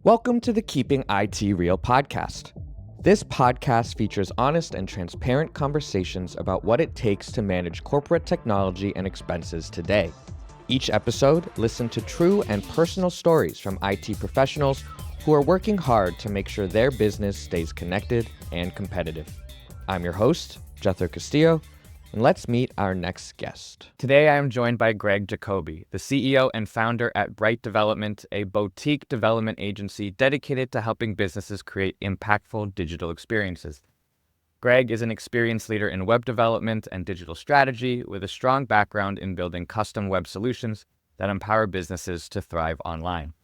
Welcome to the Keeping IT Real podcast. This podcast features honest and transparent conversations about what it takes to manage corporate technology and expenses today. Each episode, listen to true and personal stories from IT professionals who are working hard to make sure their business stays connected and competitive. I'm your host, Jethro Castillo, and let's meet our next guest. Today, I am joined by Greg Jacoby, the CEO and founder at Bright Development, a boutique development agency dedicated to helping businesses create impactful digital experiences. Greg is an experienced leader in web development and digital strategy with a strong background in building custom web solutions that empower businesses to thrive online.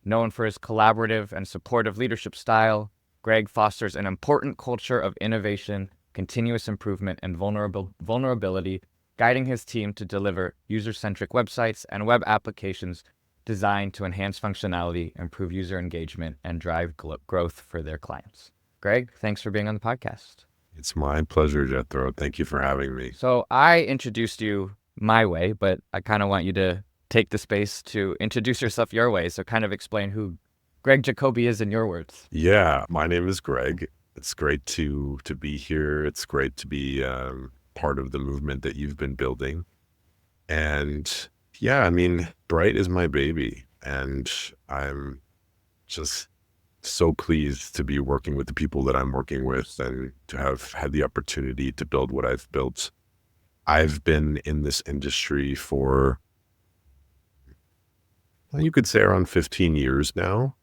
Known for his collaborative and supportive leadership style, Greg fosters an important culture of innovation, continuous improvement, and vulnerability, guiding his team to deliver user-centric websites and web applications designed to enhance functionality, improve user engagement, and drive growth for their clients. Greg, thanks for being on the podcast. It's my pleasure, Jethro. Thank you for having me. So I introduced you my way, but I kind of want you to take the space to introduce yourself your way. So kind of explain who Greg Jacoby is in your words. Yeah, my name is Greg. It's great to be here. It's great to be part of the movement that you've been building. And yeah, I mean, Bright is my baby. And I'm just so pleased to be working with the people that I'm working with and to have had the opportunity to build what I've built. I've been in this industry for, you could say, around 15 years now.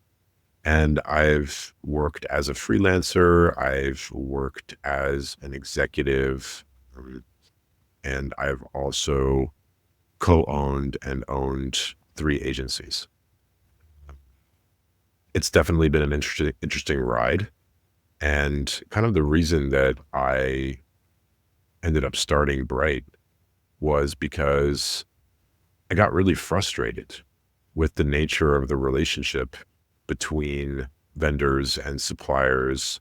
And I've worked as a freelancer, I've worked as an executive, and I've also co-owned and owned 3 agencies. It's definitely been an interesting ride. And kind of the reason that I ended up starting Bright was because I got really frustrated with the nature of the relationship between vendors and suppliers,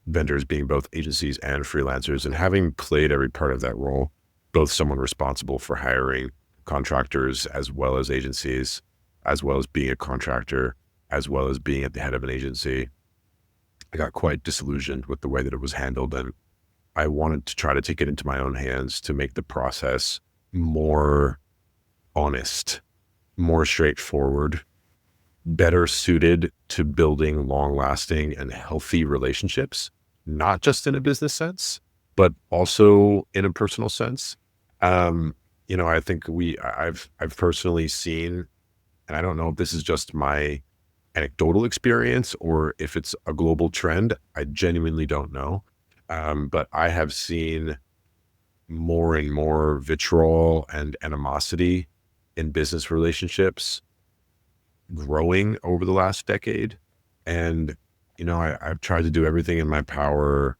vendors being both agencies and freelancers, and having played every part of that role, both someone responsible for hiring contractors as well as agencies, as well as being a contractor, as well as being at the head of an agency. I got quite disillusioned with the way that it was handled, and I wanted to try to take it into my own hands to make the process more honest, more straightforward, better suited to building long-lasting and healthy relationships, not just in a business sense, but also in a personal sense. I think I've personally seen, and I don't know if this is just my anecdotal experience or if it's a global trend. I genuinely don't know. But I have seen more and more vitriol and animosity in business relationships growing over the last decade. And, I've tried to do everything in my power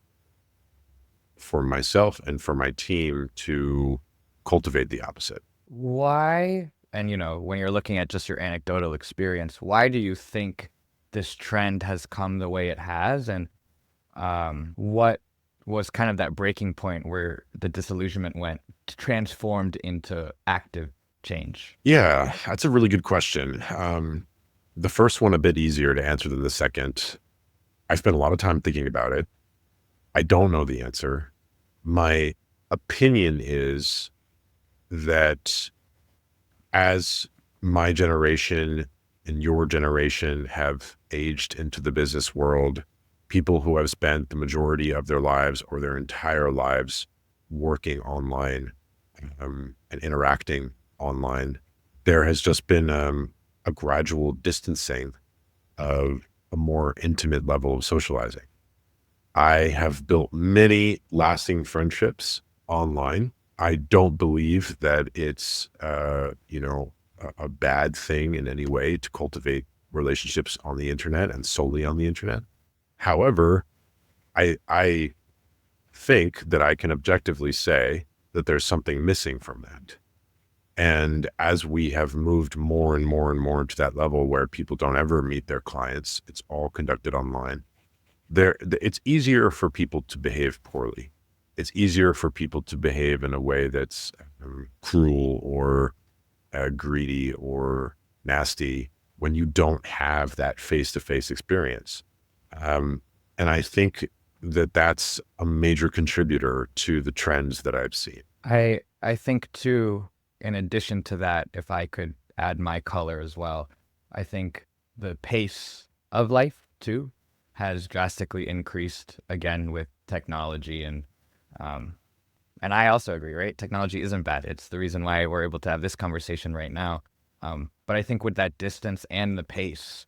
for myself and for my team to cultivate the opposite. Why, and when you're looking at just your anecdotal experience, why do you think this trend has come the way it has? And what was kind of that breaking point where the disillusionment went transformed into active change? Yeah, that's a really good question. The first one a bit easier to answer than the second. I spent a lot of time thinking about it. I don't know the answer. My opinion is that as my generation and your generation have aged into the business world, people who have spent the majority of their lives or their entire lives working online and interacting online, there has just been a gradual distancing of a more intimate level of socializing. I have built many lasting friendships online. I don't believe that it's, a bad thing in any way to cultivate relationships on the internet and solely on the internet. However, I think that I can objectively say that there's something missing from that. And as we have moved more and more and more to that level where people don't ever meet their clients, it's all conducted online. It's easier for people to behave poorly. It's easier for people to behave in a way that's cruel or greedy or nasty when you don't have that face-to-face experience. And I think that that's a major contributor to the trends that I've seen. I think too, in addition to that, if I could add my color as well, I think the pace of life too has drastically increased again with technology and I also agree, right? Technology isn't bad. It's the reason why we're able to have this conversation right now. But I think with that distance and the pace,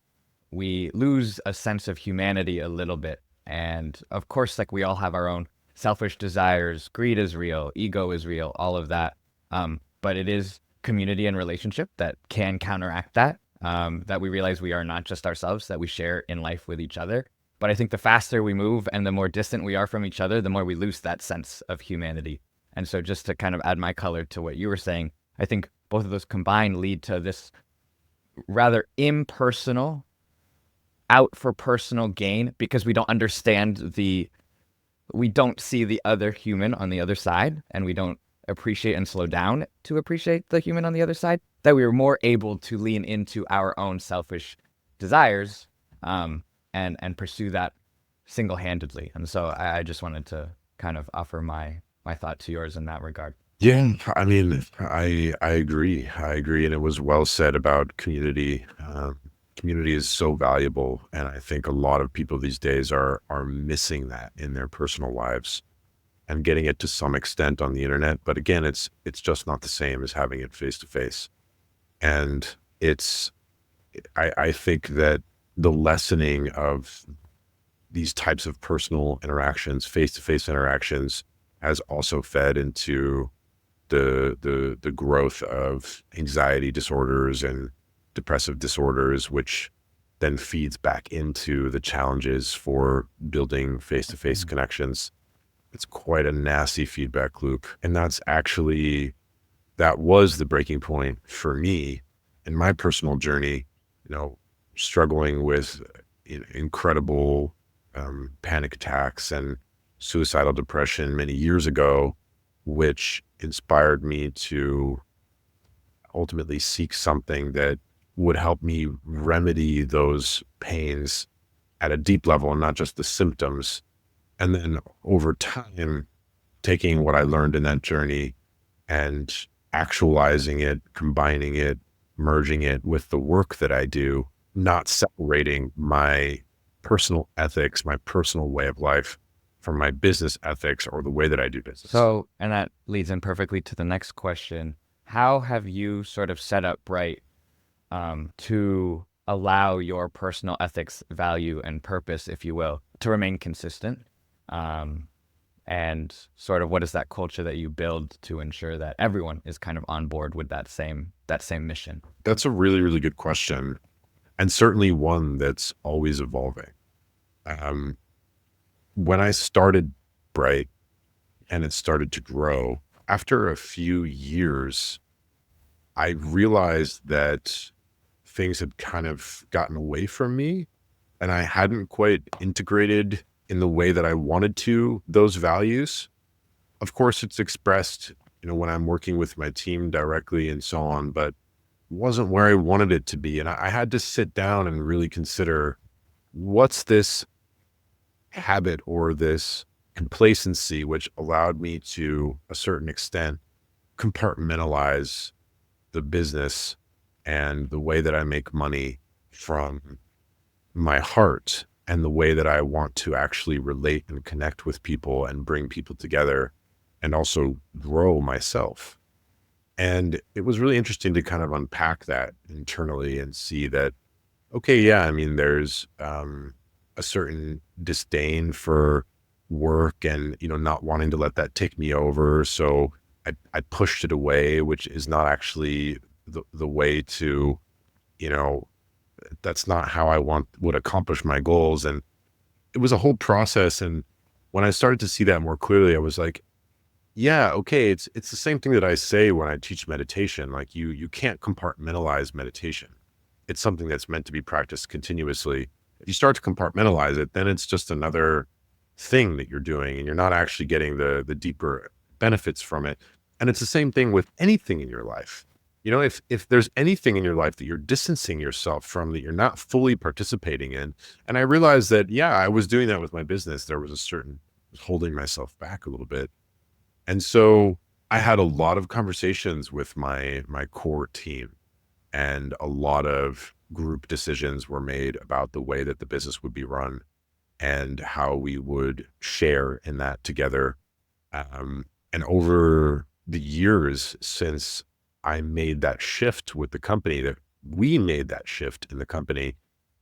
we lose a sense of humanity a little bit. And of course, like we all have our own selfish desires, greed is real, ego is real, all of that. But it is community and relationship that can counteract that, that we realize we are not just ourselves, that we share in life with each other. But I think the faster we move and the more distant we are from each other, the more we lose that sense of humanity. And so just to kind of add my color to what you were saying, I think both of those combined lead to this rather impersonal, out for personal gain, because we don't understand we don't see the other human on the other side, and we don't appreciate and slow down to appreciate the human on the other side, that we are more able to lean into our own selfish desires, and pursue that single-handedly. And so I just wanted to kind of offer my thought to yours in that regard. Yeah, I mean, I agree. I agree, and it was well said about community. Community is so valuable, and I think a lot of people these days are missing that in their personal lives and getting it to some extent on the internet. But again, it's just not the same as having it face to face. And I think that the lessening of these types of personal interactions, face to face interactions, has also fed into the growth of anxiety disorders and depressive disorders, which then feeds back into the challenges for building face-to-face connections. It's quite a nasty feedback loop. And that was the breaking point for me in my personal journey, struggling with incredible panic attacks and suicidal depression many years ago, which inspired me to ultimately seek something that would help me remedy those pains at a deep level and not just the symptoms. And then over time, taking what I learned in that journey and actualizing it, combining it, merging it with the work that I do, not separating my personal ethics, my personal way of life from my business ethics or the way that I do business. So, and that leads in perfectly to the next question. How have you sort of set up Bright to allow your personal ethics, value, and purpose, if you will, to remain consistent? And sort of what is that culture that you build to ensure that everyone is kind of on board with that same mission? That's a really, really good question. And certainly one that's always evolving. When I started Bright and it started to grow, after a few years, I realized that things had kind of gotten away from me and I hadn't quite integrated in the way that I wanted to those values. Of course, it's expressed, when I'm working with my team directly and so on, but it wasn't where I wanted it to be. And I had to sit down and really consider, what's this habit or this complacency, which allowed me to a certain extent compartmentalize the business and the way that I make money from my heart and the way that I want to actually relate and connect with people and bring people together and also grow myself. And it was really interesting to kind of unpack that internally and see that, okay, yeah, I mean, there's a certain disdain for work and, not wanting to let that take me over. So I pushed it away, which is not actually the way to, that's not how I would accomplish my goals. And it was a whole process. And when I started to see that more clearly, I was like, yeah, okay, it's the same thing that I say when I teach meditation. Like you can't compartmentalize meditation. It's something that's meant to be practiced continuously. If you start to compartmentalize it, then it's just another thing that you're doing and you're not actually getting the deeper benefits from it. And it's the same thing with anything in your life. if there's anything in your life that you're distancing yourself from, that you're not fully participating in. And I realized that, yeah, I was doing that with my business. There was holding myself back a little bit. And so I had a lot of conversations with my core team, and a lot of group decisions were made about the way that the business would be run and how we would share in that together. And over the years since I made that shift with the company, that we made that shift in the company,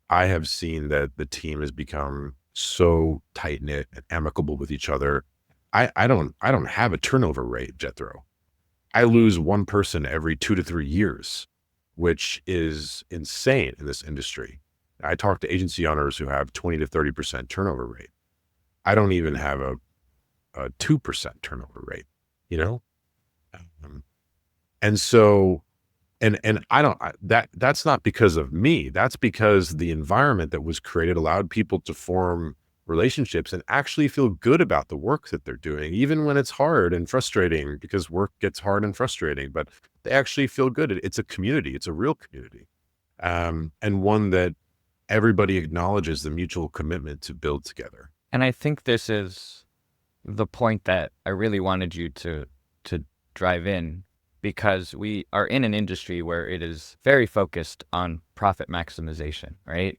I have seen that the team has become so tight knit and amicable with each other. I don't have a turnover rate, Jethro. I lose one person every 2 to 3 years, which is insane in this industry. I talk to agency owners who have 20 to 30% turnover rate. I don't even have a 2% turnover rate, you know? Um, and so, and I don't, that's not because of me. That's because the environment that was created allowed people to form relationships and actually feel good about the work that they're doing, even when it's hard and frustrating, because work gets hard and frustrating, but they actually feel good. It's a community. It's a real community. And one that everybody acknowledges the mutual commitment to build together. And I think this is the point that I really wanted you to drive in, because we are in an industry where it is very focused on profit maximization, right?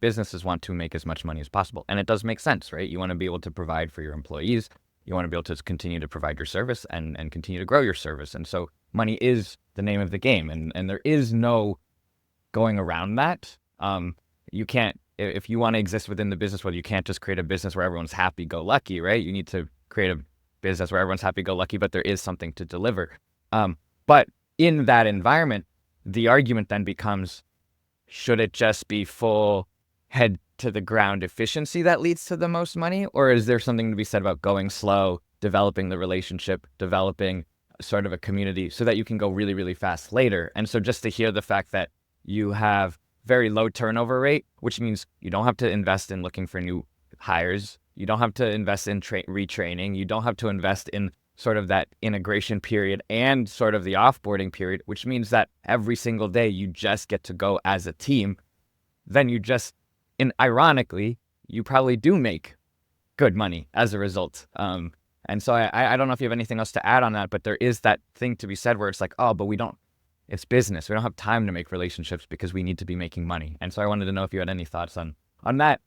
Businesses want to make as much money as possible. And it does make sense, right? You want to be able to provide for your employees. You want to be able to continue to provide your service and continue to grow your service. And so money is the name of the game. And there is no going around that. You can't, if you want to exist within the business world, you can't just create a business where everyone's happy-go-lucky, right? You need to create a business where everyone's happy-go-lucky, but there is something to deliver. But in that environment, the argument then becomes, should it just be full head to the ground efficiency that leads to the most money? Or is there something to be said about going slow, developing the relationship, developing sort of a community so that you can go really, really fast later? And so just to hear the fact that you have very low turnover rate, which means you don't have to invest in looking for new hires. You don't have to invest in retraining. You don't have to invest in sort of that integration period and sort of the offboarding period, which means that every single day you just get to go as a team. Then ironically, you probably do make good money as a result. And so I don't know if you have anything else to add on that, but there is that thing to be said where it's like, oh, but it's business. We don't have time to make relationships because we need to be making money. And so I wanted to know if you had any thoughts on that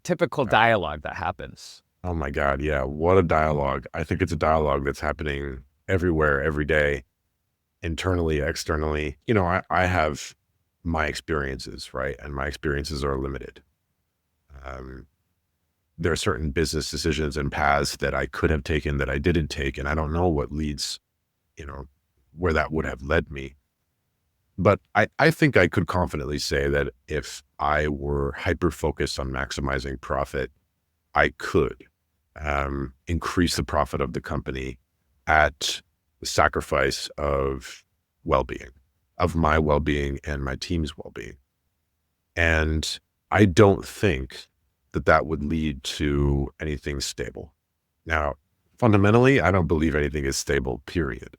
typical dialogue that happens. Oh my God. Yeah. What a dialogue. I think it's a dialogue that's happening everywhere, every day, internally, externally. I have my experiences, right? And my experiences are limited. There are certain business decisions and paths that I could have taken that I didn't take. And I don't know what leads, where that would have led me. But I think I could confidently say that if I were hyper-focused on maximizing profit, I could increase the profit of the company at the sacrifice of well-being, of my well-being and my team's well-being. And I don't think that would lead to anything stable. Now, fundamentally, I don't believe anything is stable, period.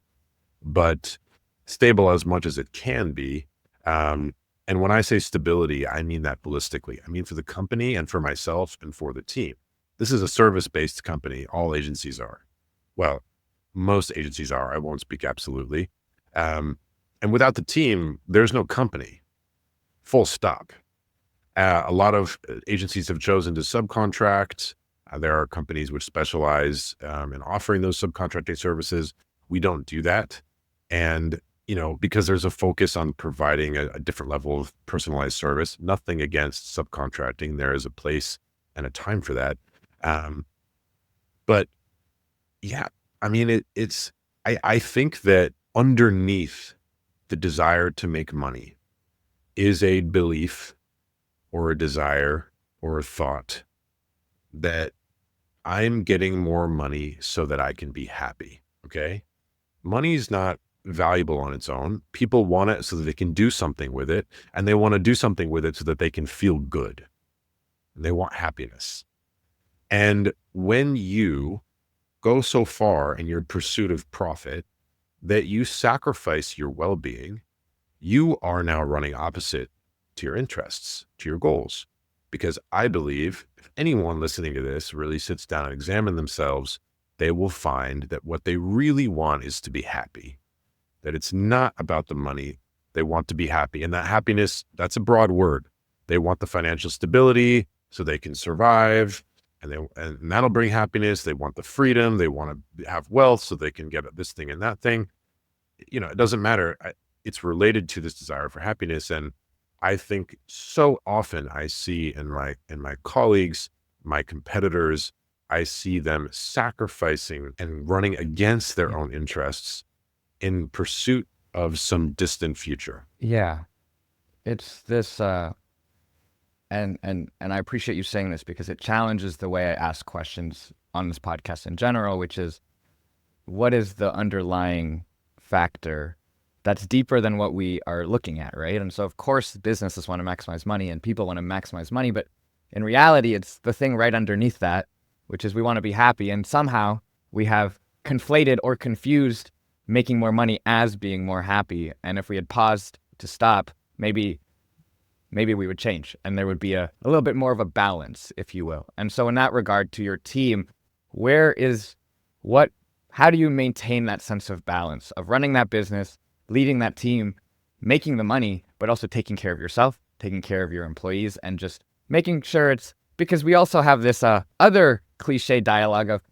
But stable as much as it can be. And when I say stability, I mean that holistically. I mean for the company and for myself and for the team. This is a service-based company. All agencies are. Well, most agencies are. I won't speak absolutely. And without the team, there's no company. Full stop. A lot of agencies have chosen to subcontract. There are companies which specialize in offering those subcontracting services. We don't do that. And because there's a focus on providing a different level of personalized service, nothing against subcontracting. There is a place and a time for that. But yeah, I mean, I think that underneath the desire to make money is a belief or a desire or a thought that I'm getting more money so that I can be happy. Okay. Money's not valuable on its own. People want it so that they can do something with it, and they want to do something with it so that they can feel good. They want happiness. And when you go so far in your pursuit of profit that you sacrifice your well-being, you are now running opposite to your interests, to your goals. Because I believe if anyone listening to this really sits down and examine themselves, they will find that what they really want is to be happy, that it's not about the money. They want to be happy. And that happiness, that's a broad word. They want the financial stability so they can survive, and that'll bring happiness. They want the freedom. They want to have wealth so they can get this thing and that thing. It doesn't matter. It's related to this desire for happiness. And I think so often I see in my colleagues, my competitors, I see them sacrificing and running against their own interests in pursuit of some distant future. Yeah. It's this, and I appreciate you saying this because it challenges the way I ask questions on this podcast in general, which is, what is the underlying factor that's deeper than what we are looking at, right? And so, of course, businesses want to maximize money and people want to maximize money, but in reality, it's the thing right underneath that, which is we want to be happy. And somehow we have conflated or confused making more money as being more happy. And if we had paused to stop, maybe we would change and there would be a little bit more of a balance, if you will. And so in that regard to your team, how do you maintain that sense of balance of running that business, leading that team, making the money, but also taking care of yourself, taking care of your employees, and just making sure it's, because we also have this other cliche dialogue of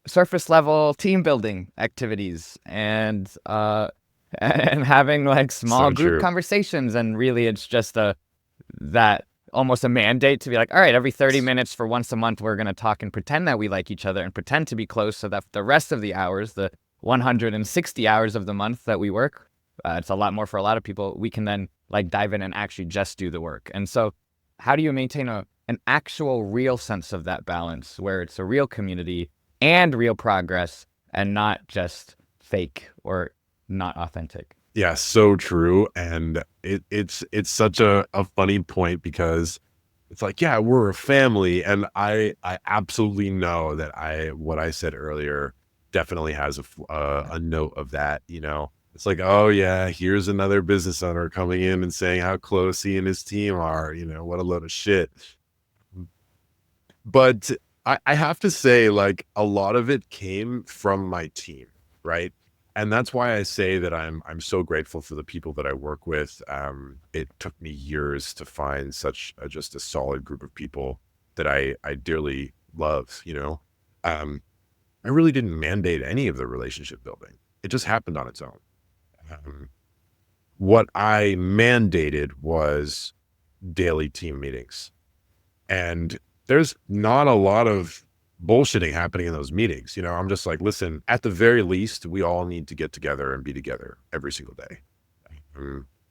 surface level team building activities and having like small group conversations. And really it's just that almost a mandate to be like, all right, every 30 minutes for once a month, we're going to talk and pretend that we like each other and pretend to be close so that the rest of the hours, the 160 hours of the month that we work, it's a lot more for a lot of people, we can then like dive in and actually just do the work. And so how do you maintain an actual real sense of that balance where it's a real community and real progress and not just fake or not authentic? Yeah, so true. And it's such a funny point because it's like, yeah, we're a family. And I absolutely know that what I said earlier definitely has a note of that, It's like, oh yeah, here's another business owner coming in and saying how close he and his team are, what a load of shit. But I have to say, like, a lot of it came from my team, right? And that's why I say that I'm so grateful for the people that I work with. It took me years to find just a solid group of people that I dearly love, I really didn't mandate any of the relationship building. It just happened on its own. What I mandated was daily team meetings. And there's not a lot of bullshitting happening in those meetings. I'm just like, listen, at the very least, we all need to get together and be together every single day.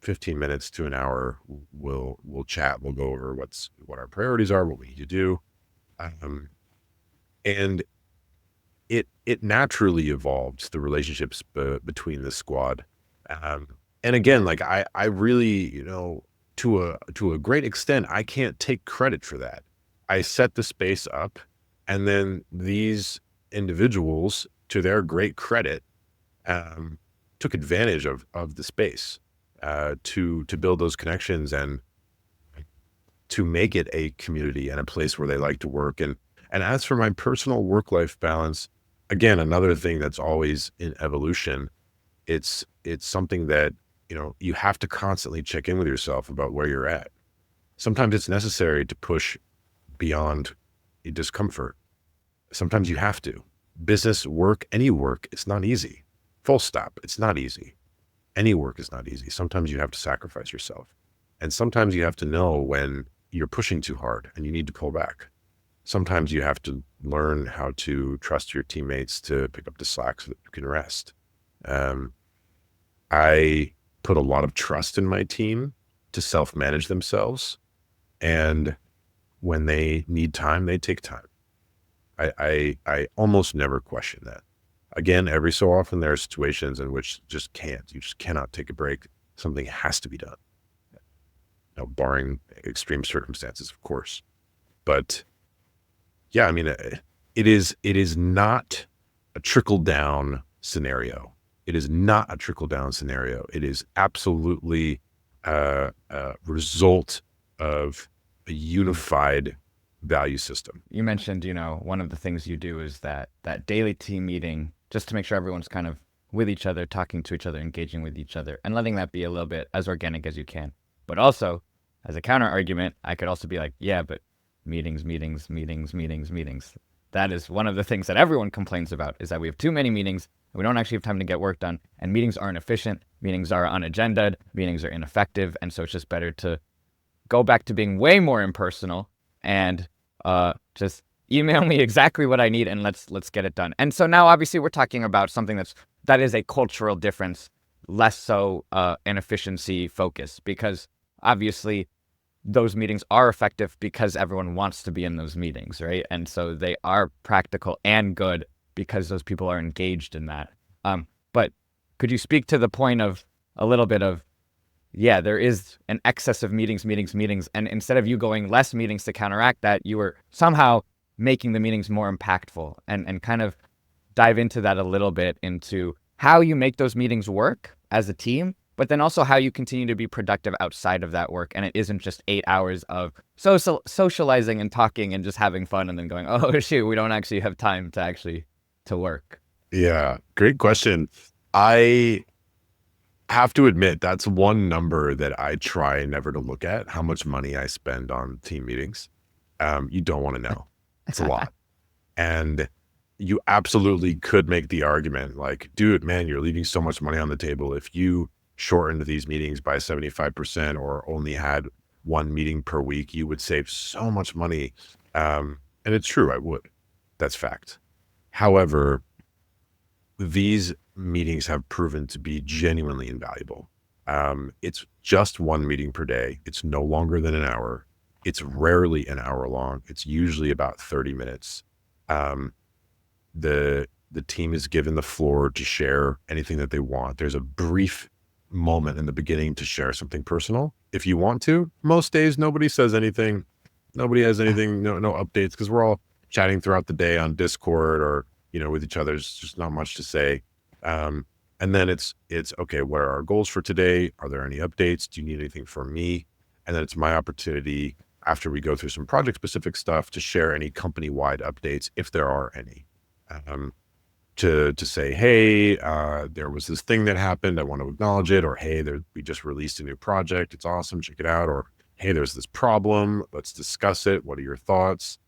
15 minutes to an hour, we'll chat, we'll go over what our priorities are, what we need to do. And it naturally evolved the relationships between the squad. And again, like I really, to a great extent, I can't take credit for that. I set the space up, and then these individuals, to their great credit, took advantage of the space to build those connections and to make it a community and a place where they like to work. And as for my personal work-life balance, again, another thing that's always in evolution, it's something that, you have to constantly check in with yourself about where you're at. Sometimes it's necessary to push beyond a discomfort. Sometimes you have to. Business work, any work, it's not easy. Full stop. It's not easy. Any work is not easy. Sometimes you have to sacrifice yourself. And sometimes you have to know when you're pushing too hard and you need to pull back. Sometimes you have to learn how to trust your teammates to pick up the slack so that you can rest. I put a lot of trust in my team to self-manage themselves. And when they need time, they take time. I almost never question that. Again, every so often there are situations in which you just cannot take a break. Something has to be done. Barring extreme circumstances, of course. But yeah, I mean, it is not a trickle down scenario. It is not a trickle down scenario. It is absolutely a result of a unified value system. You mentioned, one of the things you do is that daily team meeting, just to make sure everyone's kind of with each other, talking to each other, engaging with each other, and letting that be a little bit as organic as you can. But also, as a counter argument, I could also be like, yeah, but meetings. That is one of the things that everyone complains about, is that we have too many meetings and we don't actually have time to get work done. And meetings aren't efficient. Meetings are unagended. Meetings are ineffective. And so it's just better to go back to being way more impersonal and just email me exactly what I need and let's get it done. And so now obviously we're talking about something that is a cultural difference, less so an efficiency focus, because obviously those meetings are effective because everyone wants to be in those meetings, right? And so they are practical and good because those people are engaged in that. But could you speak to the point of a little bit of, yeah, there is an excess of meetings, and instead of you going less meetings to counteract that, you were somehow making the meetings more impactful, and kind of dive into that a little bit, into how you make those meetings work as a team, but then also how you continue to be productive outside of that work. And it isn't just 8 hours of socializing and talking and just having fun and then going, oh, shoot, we don't actually have time to work. Yeah, great question. I have to admit, that's one number that I try never to look at, how much money I spend on team meetings. You don't want to know. It's a lot. And you absolutely could make the argument like, dude, man, you're leaving so much money on the table. If you shortened these meetings by 75% or only had one meeting per week, you would save so much money. And it's true, I would. That's fact. However, these meetings have proven to be genuinely invaluable. It's just one meeting per day. It's no longer than an hour. It's rarely an hour long. It's usually about 30 minutes. The team is given the floor to share anything that they want. There's a brief moment in the beginning to share something personal if you want to. Most days nobody says anything, nobody has anything, no updates, because we're all chatting throughout the day on Discord or with each other. There's just not much to say. And then it's okay, what are our goals for today? Are there any updates? Do you need anything from me? And then it's my opportunity, after we go through some project specific stuff, to share any company wide updates if there are any. To say, hey, there was this thing that happened, I want to acknowledge it, or hey, we just released a new project, it's awesome, check it out, or hey, there's this problem, let's discuss it, what are your thoughts?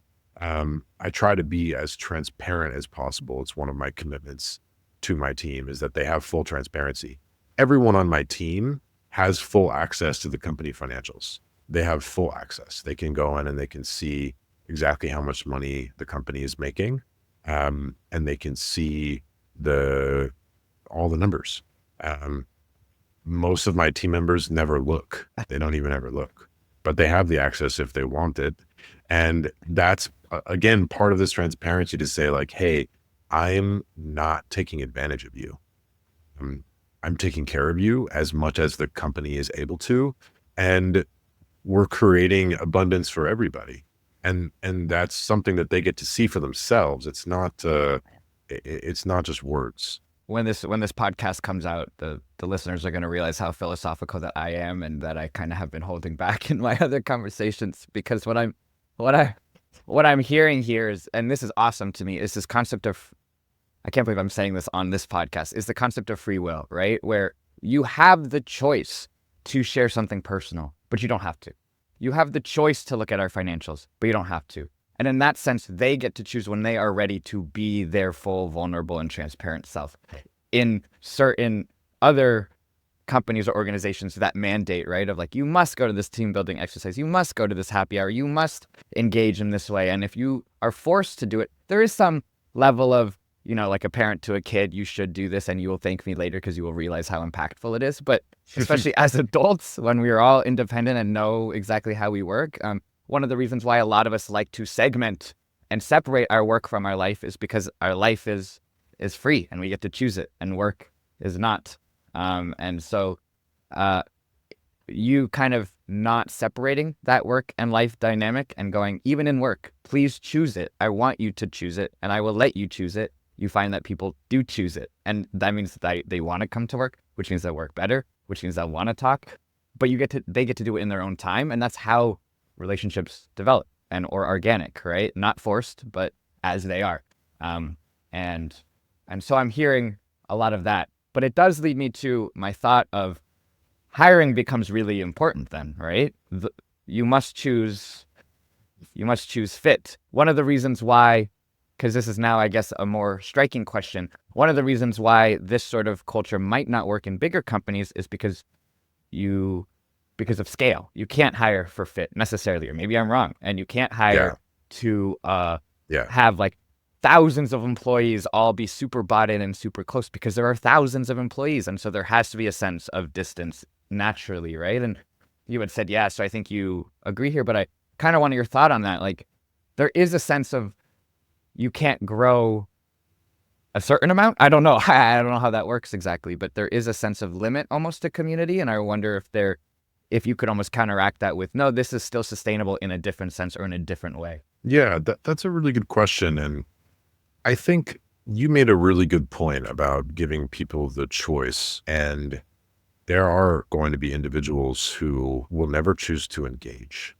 I try to be as transparent as possible. It's one of my commitments to my team, is that they have full transparency. Everyone on my team has full access to the company financials. They have full access. They can go in and they can see exactly how much money the company is making. And they can see all the numbers. Most of my team members never look. They don't even ever look, but they have the access if they want it. And that's, again, part of this transparency, to say like, hey, I'm not taking advantage of you. I'm taking care of you as much as the company is able to. And we're creating abundance for everybody. And that's something that they get to see for themselves. It's not just words. When this podcast comes out, the listeners are going to realize how philosophical that I am, and that I kind of have been holding back in my other conversations, because what I'm hearing here is, and this is awesome to me, is this concept of, I can't believe I'm saying this on this podcast, is the concept of free will, right? Where you have the choice to share something personal, but you don't have to. You have the choice to look at our financials, but you don't have to. And in that sense, they get to choose when they are ready to be their full, vulnerable, and transparent self. In certain other companies or organizations that mandate, right, of like, you must go to this team building exercise, you must go to this happy hour, you must engage in this way. And if you are forced to do it, there is some level of, like a parent to a kid, you should do this and you will thank me later because you will realize how impactful it is. But especially as adults, when we're all independent and know exactly how we work, one of the reasons why a lot of us like to segment and separate our work from our life is because our life is free and we get to choose it, and work is not. And so you kind of not separating that work and life dynamic and going, even in work, please choose it. I want you to choose it, and I will let you choose it. you find that people do choose it. And that means that they want to come to work, which means they work better, which means they want to talk, but they get to do it in their own time. And that's how relationships develop or organic, right? Not forced, but as they are. And so I'm hearing a lot of that, but it does lead me to my thought of hiring becomes really important then, right? You must choose fit. One of the reasons why, because this is now, I guess, a more striking question, one of the reasons why this sort of culture might not work in bigger companies is because of scale. You can't hire for fit necessarily, or maybe I'm wrong, and you can't hire to have like thousands of employees all be super bought in and super close, because there are thousands of employees, and so there has to be a sense of distance naturally, right? And you had said, so I think you agree here, but I kind of want your thought on that. Like, there is a sense of you can't grow a certain amount. I don't know. I don't know how that works exactly, but there is a sense of limit almost to community. And I wonder if you could almost counteract that with, no, this is still sustainable in a different sense or in a different way. Yeah, that's a really good question. And I think you made a really good point about giving people the choice. And there are going to be individuals who will never choose to engage.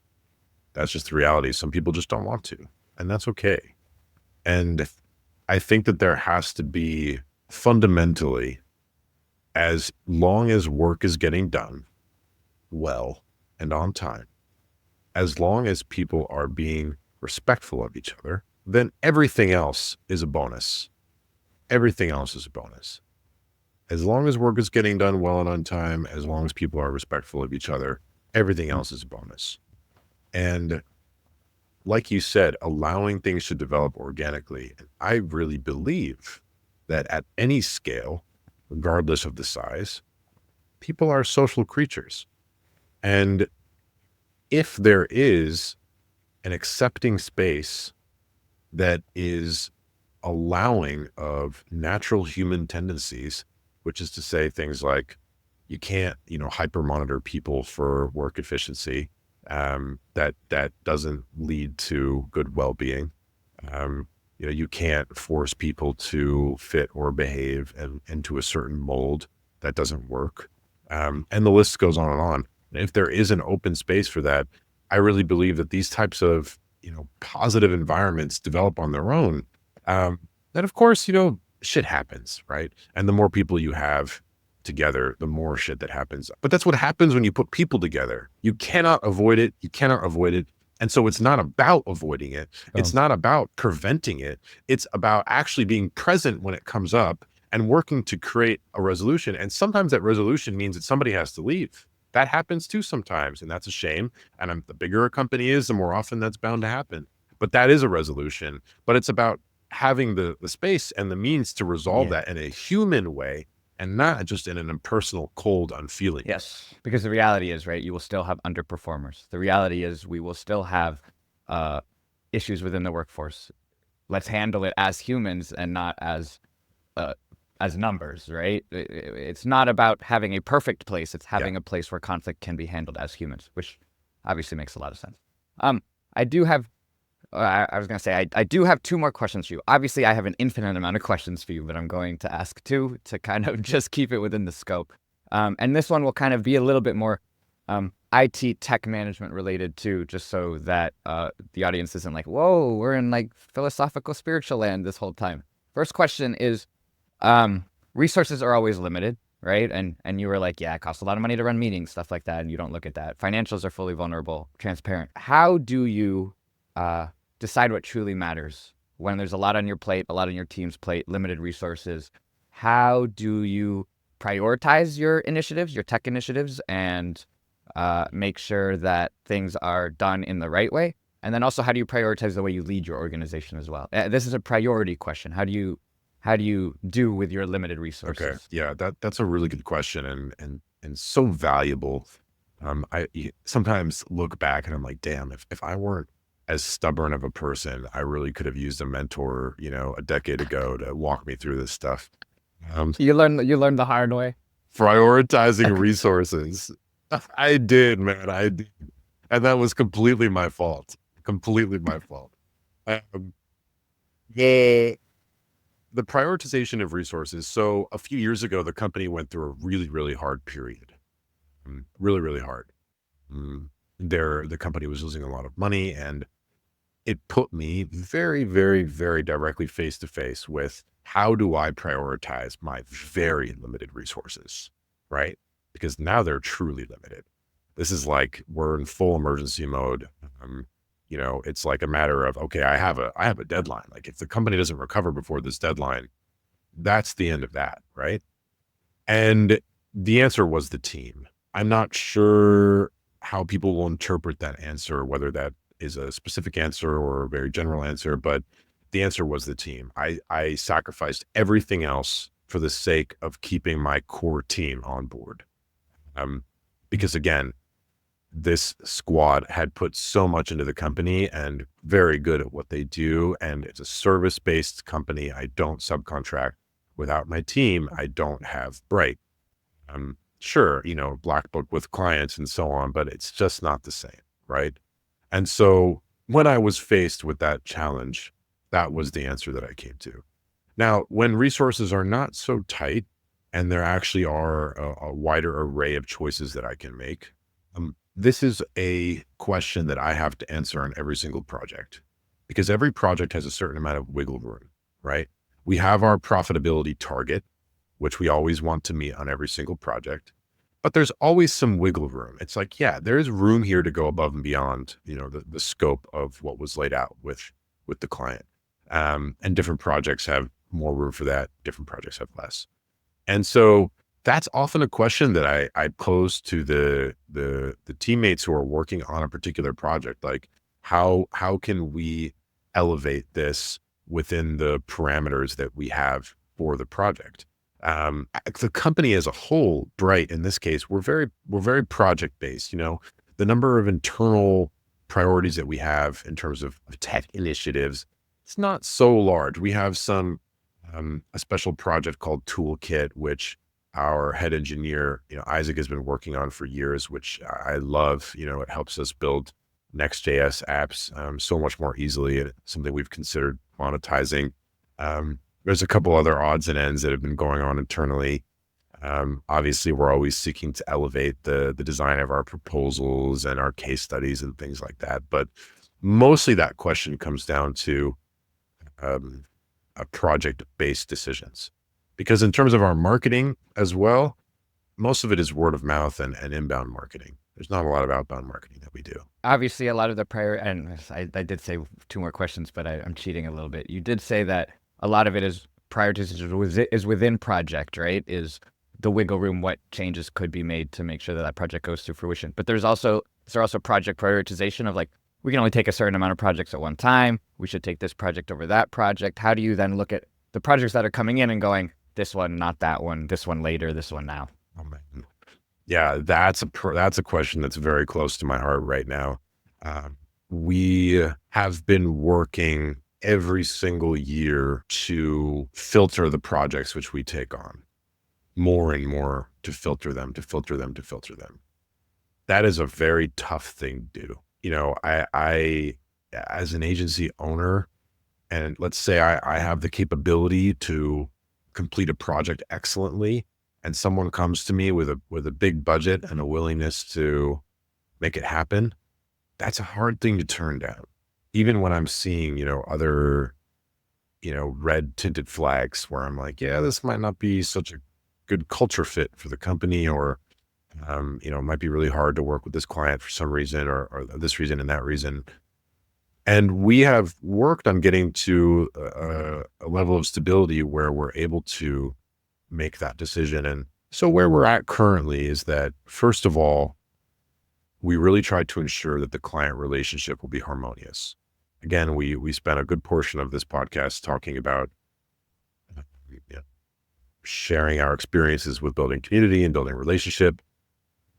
That's just the reality. Some people just don't want to, and that's okay. And I think that there has to be fundamentally, as long as work is getting done well and on time, as long as people are being respectful of each other, then everything else is a bonus. Everything else is a bonus. As long as work is getting done well and on time, as long as people are respectful of each other, everything else is a bonus. And like you said, allowing things to develop organically. I really believe that at any scale, regardless of the size, people are social creatures. And if there is an accepting space that is allowing of natural human tendencies, which is to say things like you can't, hyper monitor people for work efficiency. That doesn't lead to good well-being. You can't force people to fit or behave into a certain mold. That doesn't work. And the list goes on and on. And if there is an open space for that, I really believe that these types of, positive environments develop on their own. Then of course, shit happens, right? And the more people you have together, the more shit that happens. But that's what happens when you put people together. You cannot avoid it. And so it's not about avoiding it. It's not about preventing it. It's about actually being present when it comes up and working to create a resolution. And sometimes that resolution means that somebody has to leave. That happens too sometimes, and that's a shame. And the bigger a company is, the more often that's bound to happen. But that is a resolution. But it's about having the space and the means to resolve that in a human way, and not just in an impersonal, cold, unfeeling. Yes, because the reality is, right, you will still have underperformers. The reality is we will still have issues within the workforce. Let's handle it as humans and not as numbers, right? It's not about having a perfect place. It's having a place where conflict can be handled as humans, which obviously makes a lot of sense. I do have two more questions for you. Obviously, I have an infinite amount of questions for you, but I'm going to ask two to kind of just keep it within the scope. And this one will kind of be a little bit more IT tech management related too, just so that the audience isn't like, whoa, we're in like philosophical spiritual land this whole time. First question is, resources are always limited, right? And you were like, it costs a lot of money to run meetings, stuff like that, and you don't look at that. Financials are fully vulnerable, transparent. How do you decide what truly matters when there's a lot on your plate, a lot on your team's plate, limited resources? How do you prioritize your initiatives, your tech initiatives, and make sure that things are done in the right way? And then also, how do you prioritize the way you lead your organization as well? This is a priority question. How do you do with your limited resources? Okay. Yeah, that's a really good question and so valuable. I sometimes look back and I'm like, damn, if I weren't as stubborn of a person, I really could have used a mentor, a decade ago to walk me through this stuff. You learned the hard way. Prioritizing resources. I did, man. I did. And that was completely my fault. Completely my fault. The the prioritization of resources. So a few years ago, the company went through a really, really hard period. Really, really hard. Mm, the company was losing a lot of money, and it put me very, very, very directly face to face with how do I prioritize my very limited resources, right? Because now they're truly limited. This is like we're in full emergency mode. It's like a matter of, okay, I have a deadline. Like if the company doesn't recover before this deadline, that's the end of that, right? And the answer was the team. I'm not sure how people will interpret that answer, whether that is a specific answer or a very general answer, but the answer was the team. I sacrificed everything else for the sake of keeping my core team on board. Because again, this squad had put so much into the company and very good at what they do. And it's a service-based company. I don't subcontract. Without my team, I don't have Bright. Sure, black book with clients and so on, but it's just not the same, right? And so when I was faced with that challenge, that was the answer that I came to. Now, when resources are not so tight and there actually are a wider array of choices that I can make, this is a question that I have to answer on every single project, because every project has a certain amount of wiggle room, right? We have our profitability target, which we always want to meet on every single project, but there's always some wiggle room. It's like, yeah, there's room here to go above and beyond, the scope of what was laid out with the client. And different projects have more room for that. Different projects have less. And so that's often a question that I pose to the teammates who are working on a particular project. Like, how can we elevate this within the parameters that we have for the project? The company as a whole, Bright, in this case, we're very project based. The number of internal priorities that we have in terms of tech initiatives, it's not so large. We have a special project called Toolkit, which our head engineer, Isaac, has been working on for years, which I love. It helps us build Next.js apps so much more easily. And it's something we've considered monetizing. There's a couple other odds and ends that have been going on internally. Obviously, we're always seeking to elevate the design of our proposals and our case studies and things like that. But mostly that question comes down to project-based decisions. Because in terms of our marketing as well, most of it is word of mouth and inbound marketing. There's not a lot of outbound marketing that we do. Obviously, a lot of the and I did say 2 more questions, but I'm cheating a little bit. You did say that a lot of it is prioritization is within project, right? Is the wiggle room, what changes could be made to make sure that project goes to fruition. But is there also project prioritization of like, we can only take a certain amount of projects at one time. We should take this project over that project. How do you then look at the projects that are coming in and going, this one, not that one, this one later, this one now? Oh man. Yeah, that's a question that's very close to my heart right now. We have been working every single year to filter the projects which we take on, more and more, to filter them. That is a very tough thing to do. I as an agency owner, and let's say I have the capability to complete a project excellently, and someone comes to me with a big budget and a willingness to make it happen, that's a hard thing to turn down. Even when I'm seeing, other, red tinted flags where I'm like, yeah, this might not be such a good culture fit for the company, or, it might be really hard to work with this client for some reason, or this reason and that reason. And we have worked on getting to a level of stability where we're able to make that decision. And so where we're at currently is that, first of all, we really try to ensure that the client relationship will be harmonious. Again, we spent a good portion of this podcast talking about sharing our experiences with building community and building relationship.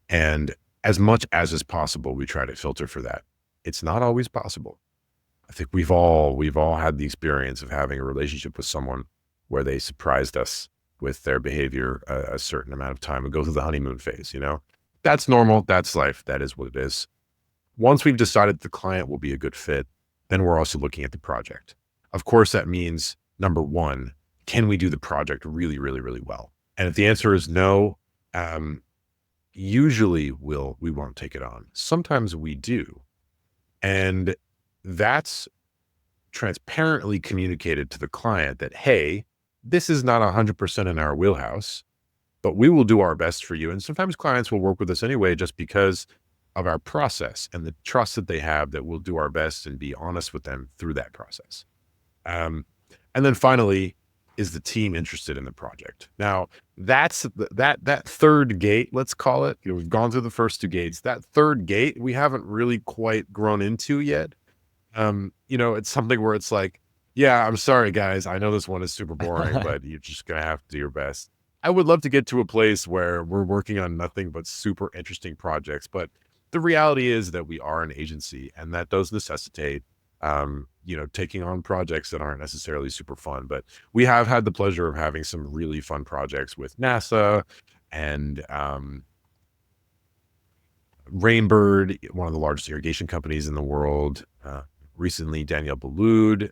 And as much as is possible, we try to filter for that. It's not always possible. I think we've all had the experience of having a relationship with someone where they surprised us with their behavior a certain amount of time and go through the honeymoon phase. That's normal. That's life. That is what it is. Once we've decided the client will be a good fit, then we're also looking at the project. Of course, that means, number one, can we do the project really, really, really well? And if the answer is no, usually we won't take it on. Sometimes we do. And that's transparently communicated to the client that, hey, this is not 100% in our wheelhouse, but we will do our best for you. And sometimes clients will work with us anyway, just because of our process and the trust that they have that we'll do our best and be honest with them through that process. And then finally, is the team interested in the project? Now, that's that third gate, let's call it. We've gone through the first two gates. That third gate, we haven't really quite grown into yet. It's something where it's like, yeah, I'm sorry, guys. I know this one is super boring, but you're just going to have to do your best. I would love to get to a place where we're working on nothing but super interesting projects. But the reality is that we are an agency, and that does necessitate, taking on projects that aren't necessarily super fun. But we have had the pleasure of having some really fun projects with NASA and Rainbird, one of the largest irrigation companies in the world. Recently, Danielle Boulud,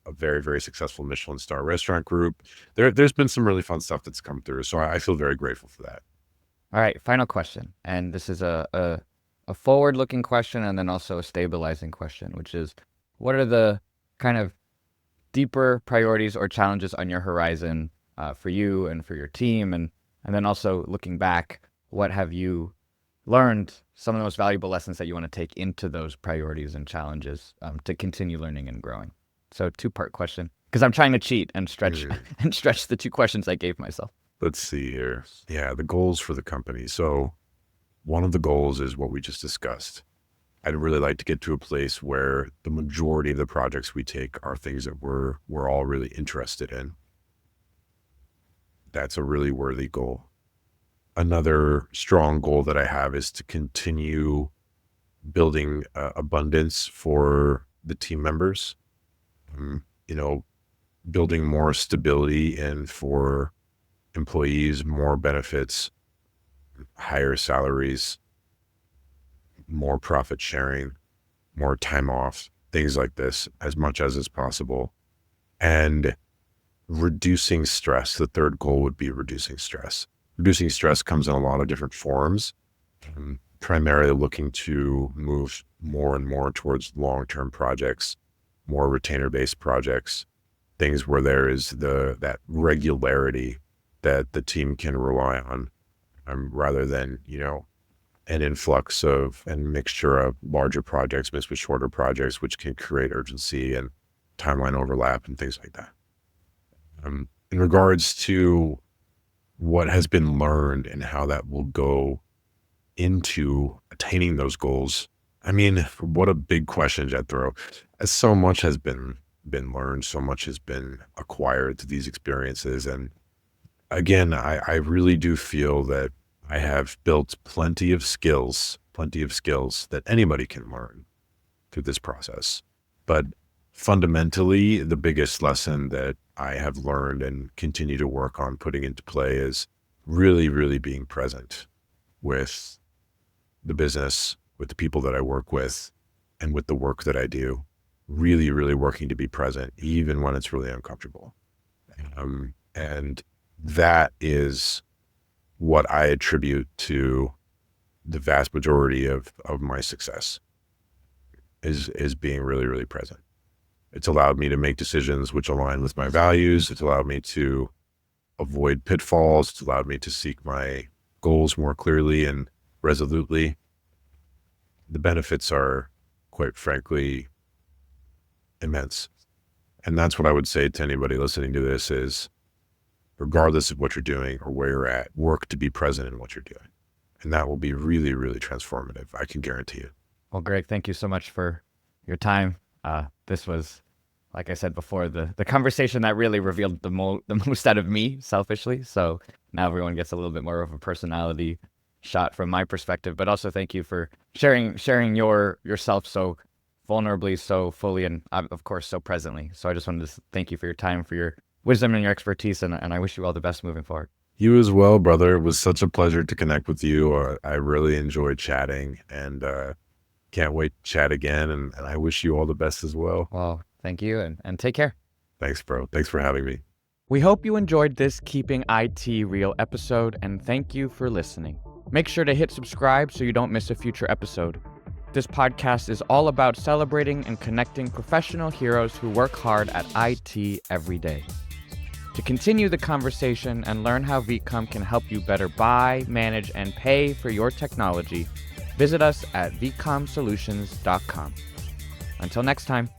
a very, very successful Michelin star restaurant group. There's been some really fun stuff that's come through. So I feel very grateful for that. All right, final question. And this is a forward-looking question and then also a stabilizing question, which is, what are the kind of deeper priorities or challenges on your horizon for you and for your team? And then also looking back, what have you learned, some of the most valuable lessons that you want to take into those priorities and challenges to continue learning and growing? So two-part question, because I'm trying to cheat and stretch and stretch the two questions I gave myself. Let's see here. Yeah, the goals for the company. So one of the goals is what we just discussed. I'd really like to get to a place where the majority of the projects we take are things that we're all really interested in. That's a really worthy goal. Another strong goal that I have is to continue building abundance for the team members. Building more stability and for employees, more benefits, higher salaries, more profit sharing, more time off, things like this, as much as is possible. And reducing stress. The third goal would be reducing stress. Reducing stress comes in a lot of different forms. Primarily looking to move more and more towards long-term projects, more retainer-based projects, things where there is that regularity that the team can rely on, rather than, an influx of and mixture of larger projects mixed with shorter projects, which can create urgency and timeline overlap and things like that. In regards to what has been learned and how that will go into attaining those goals, I mean, what a big question, Jethro. As so much has been learned, so much has been acquired through these experiences. And again, I really do feel that I have built plenty of skills that anybody can learn through this process. But fundamentally, the biggest lesson that I have learned and continue to work on putting into play is really, really being present with the business, with the people that I work with, and with the work that I do. Really, really working to be present, even when it's really uncomfortable. And that is what I attribute to the vast majority of my success, is being really, really present. It's allowed me to make decisions which align with my values. It's allowed me to avoid pitfalls. It's allowed me to seek my goals more clearly and resolutely. The benefits are, quite frankly, immense. And that's what I would say to anybody listening to this is, regardless of what you're doing or where you're at, work to be present in what you're doing. And that will be really, really transformative. I can guarantee it. Well, Greg, thank you so much for your time. This was, like I said before, the conversation that really revealed the most out of me, selfishly. So now everyone gets a little bit more of a personality shot from my perspective. But also thank you for sharing yourself so vulnerably, so fully, and of course, so presently. So I just wanted to thank you for your time, for your wisdom and your expertise, and I wish you all the best moving forward. You as well, brother. It was such a pleasure to connect with you. I really enjoyed chatting, and can't wait to chat again, and I wish you all the best as well. Well, thank you, and take care. Thanks, bro. Thanks for having me. We hope you enjoyed this Keeping IT Real episode, and thank you for listening. Make sure to hit subscribe so you don't miss a future episode. This podcast is all about celebrating and connecting professional heroes who work hard at IT every day. To continue the conversation and learn how VCOM can help you better buy, manage, and pay for your technology, visit us at vcomsolutions.com. Until next time.